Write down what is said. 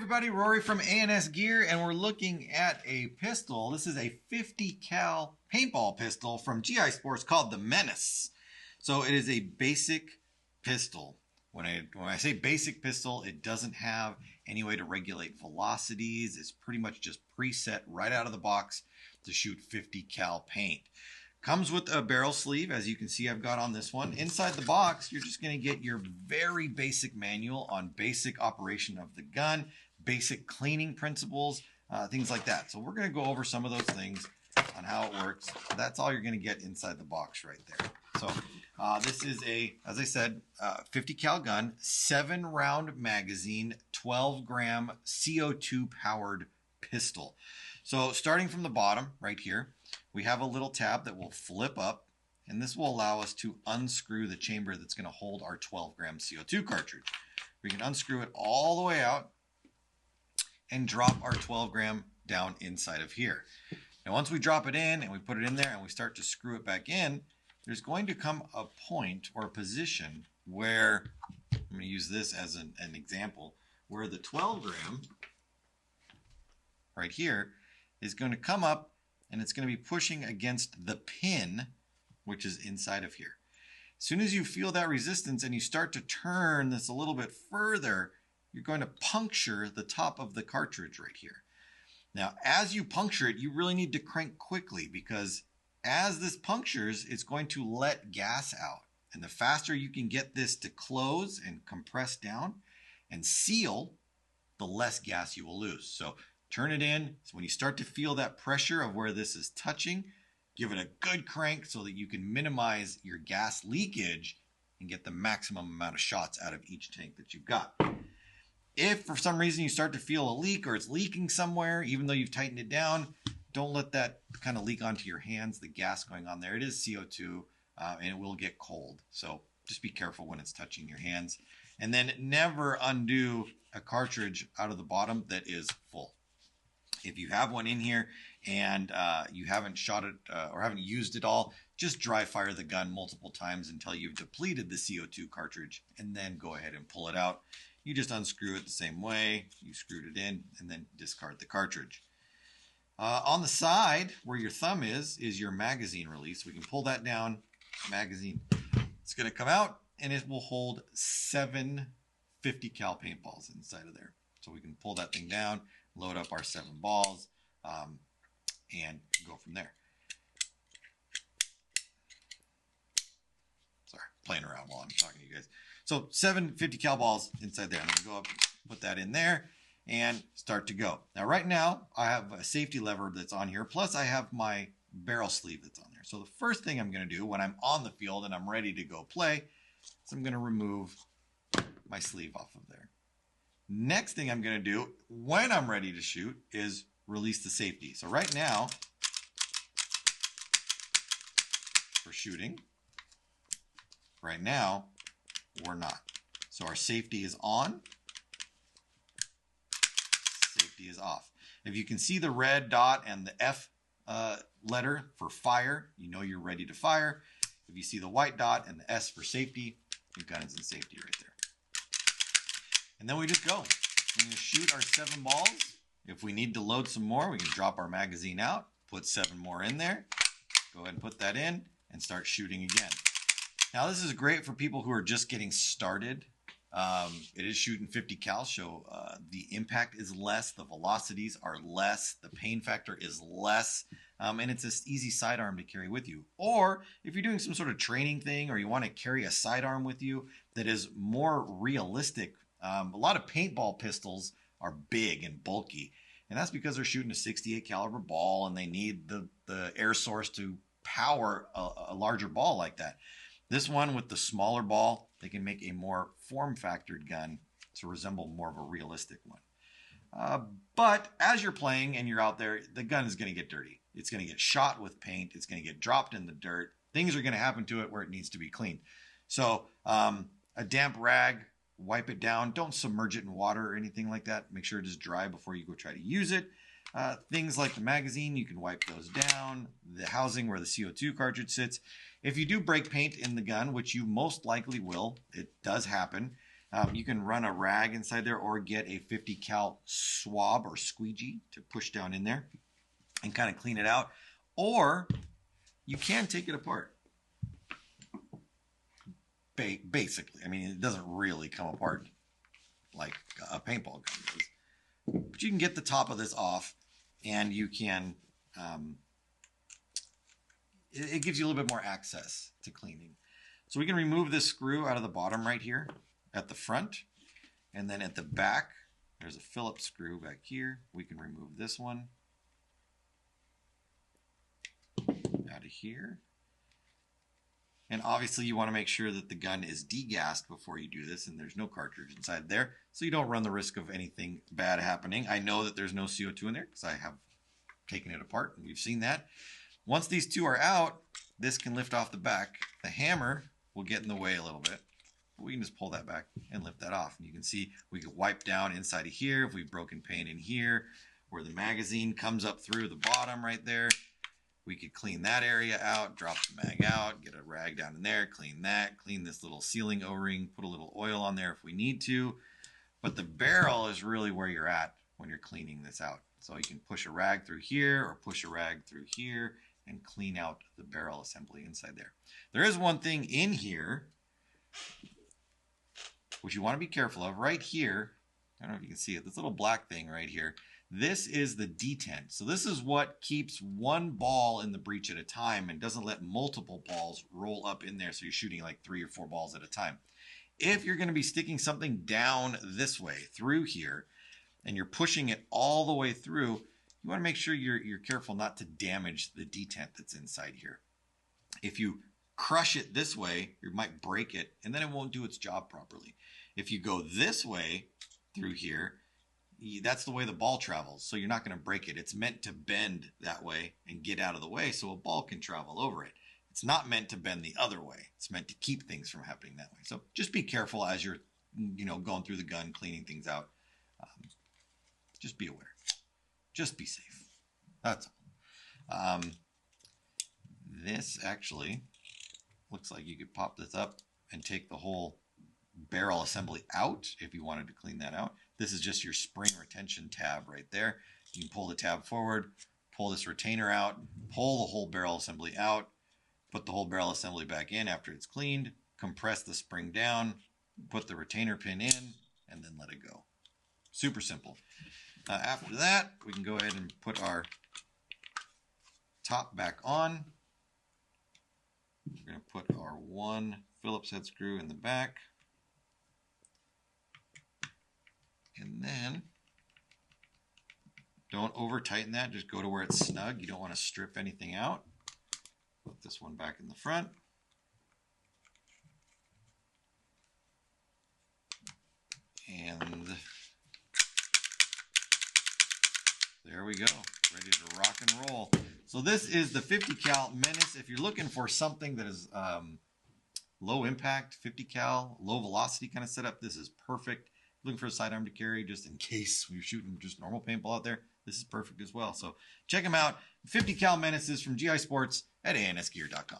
everybody, Rory from A&S Gear, and we're looking at a pistol. This is a 50 cal paintball pistol from GI Sportz called the Menace. So it is a basic pistol. When I say basic pistol, it doesn't have any way to regulate velocities. It's pretty much just preset right out of the box to shoot 50 cal paint. Comes with a barrel sleeve, as you can see I've got on this one. Inside the box, you're just going to get your very basic manual on basic operation of the gun, basic cleaning principles, things like that. So we're going to go over some of those things on how it works. That's all you're going to get inside the box right there. So this is a, as I said, 50 cal gun, 7-round magazine, 12-gram CO2 powered pistol. So starting from the bottom right here, we have a little tab that will flip up, and this will allow us to unscrew the chamber that's going to hold our 12-gram CO2 cartridge. We can unscrew it all the way out and drop our 12-gram down inside of here. Now once we drop it in and we put it in there and we start to screw it back in, there's going to come a point or a position where, I'm going to use this as an example, where the 12-gram right here is going to come up and it's going to be pushing against the pin, which is inside of here. As soon as you feel that resistance and you start to turn this a little bit further, you're going to puncture the top of the cartridge right here. Now, as you puncture it, you really need to crank quickly, because as this punctures, it's going to let gas out. And the faster you can get this to close and compress down and seal, the less gas you will lose. So turn it in. So when you start to feel that pressure of where this is touching, give it a good crank so that you can minimize your gas leakage and get the maximum amount of shots out of each tank that you've got. If for some reason you start to feel a leak or it's leaking somewhere, even though you've tightened it down, don't let that kind of leak onto your hands, the gas going on there. It is CO2 and it will get cold. So just be careful when it's touching your hands. And then never undo a cartridge out of the bottom that is full. If you have one in here and you haven't shot it or haven't used it all, just dry fire the gun multiple times until you've depleted the CO2 cartridge, and then go ahead and pull it out. You just unscrew it the same way you screwed it in, and then discard the cartridge. On the side where your thumb is your magazine release. We can pull that down. Magazine. It's going to come out and it will hold 7 50 cal paintballs inside of there. So we can pull that thing down, load up our 7 balls, and go from there. Sorry, playing around while I'm talking to you guys. So 7 50 cal balls inside there. I'm going to go up, put that in there, and start to go. Now right now, I have a safety lever that's on here, plus I have my barrel sleeve that's on there. So the first thing I'm going to do when I'm on the field and I'm ready to go play is I'm going to remove my sleeve off of there. Next thing I'm going to do when I'm ready to shoot is release the safety. So right now, for shooting, right now, we're not. So our safety is on, safety is off. If you can see the red dot and the F letter for fire, you know you're ready to fire. If you see the white dot and the S for safety, your gun is in safety right there. And then we just go. We're going to shoot our 7 balls. If we need to load some more, we can drop our magazine out, put 7 more in there, go ahead and put that in, and start shooting again. Now this is great for people who are just getting started. It is shooting 50 cal, so the impact is less, the velocities are less, the pain factor is less, and it's an easy sidearm to carry with you. Or if you're doing some sort of training thing or you want to carry a sidearm with you that is more realistic. A lot of paintball pistols are big and bulky, and that's because they're shooting a 68 caliber ball and they need the air source to power a larger ball like that. This one with the smaller ball, they can make a more form-factored gun to resemble more of a realistic one. But as you're playing and you're out there, the gun is going to get dirty. It's going to get shot with paint. It's going to get dropped in the dirt. Things are going to happen to it where it needs to be cleaned. So a damp rag, wipe it down. Don't submerge it in water or anything like that. Make sure it is dry before you go try to use it. Things like the magazine, you can wipe those down. The housing where the CO2 cartridge sits. If you do break paint in the gun, which you most likely will, it does happen, You can run a rag inside there or get a 50 cal swab or squeegee to push down in there and kind of clean it out. Or you can take it apart. Basically, I mean, it doesn't really come apart like a paintball gun does. But you can get the top of this off, and you can, it gives you a little bit more access to cleaning. So we can remove this screw out of the bottom right here at the front, and then at the back, there's a Phillips screw back here. We can remove this one out of here. And obviously you want to make sure that the gun is degassed before you do this, and there's no cartridge inside there, so you don't run the risk of anything bad happening. I know that there's no CO2 in there because I have taken it apart and we've seen that. Once these two are out, this can lift off the back. The hammer will get in the way a little bit, but we can just pull that back and lift that off. And you can see we can wipe down inside of here if we've broken paint in here, where the magazine comes up through the bottom right there. We could clean that area out, drop the mag out, get a rag down in there, clean that, clean this little sealing O-ring, put a little oil on there if we need to. But the barrel is really where you're at when you're cleaning this out. So you can push a rag through here or push a rag through here and clean out the barrel assembly inside there. There is one thing in here which you want to be careful of. Right here, I don't know if you can see it, this little black thing right here. This is the detent. So this is what keeps one ball in the breech at a time and doesn't let multiple balls roll up in there, so you're shooting like 3 or 4 balls at a time. If you're going to be sticking something down this way through here and you're pushing it all the way through, you want to make sure you're careful not to damage the detent that's inside here. If you crush it this way, you might break it and then it won't do its job properly. If you go this way through here, that's the way the ball travels, so you're not going to break it. It's meant to bend that way and get out of the way so a ball can travel over it. It's not meant to bend the other way. It's meant to keep things from happening that way. So just be careful as you're, going through the gun, cleaning things out. Just be aware. Just be safe. That's all. This actually looks like you could pop this up and take the whole barrel assembly out if you wanted to clean that out. This is just your spring retention tab right there. You can pull the tab forward, pull this retainer out, pull the whole barrel assembly out, put the whole barrel assembly back in after it's cleaned, compress the spring down, put the retainer pin in, and then let it go. Super simple. After that, we can go ahead and put our top back on. We're going to put our one Phillips head screw in the back. And then don't over tighten that, just go to where it's snug. You don't want to strip anything out. Put this one back in the front. And there we go, ready to rock and roll. So this is the 50 cal Menace. If you're looking for something that is low impact, 50 cal, low velocity kind of setup, this is perfect. Looking for a sidearm to carry just in case you're shooting just normal paintball out there, this is perfect as well. So check them out. 50 cal Menaces from GI Sportz at ansgear.com.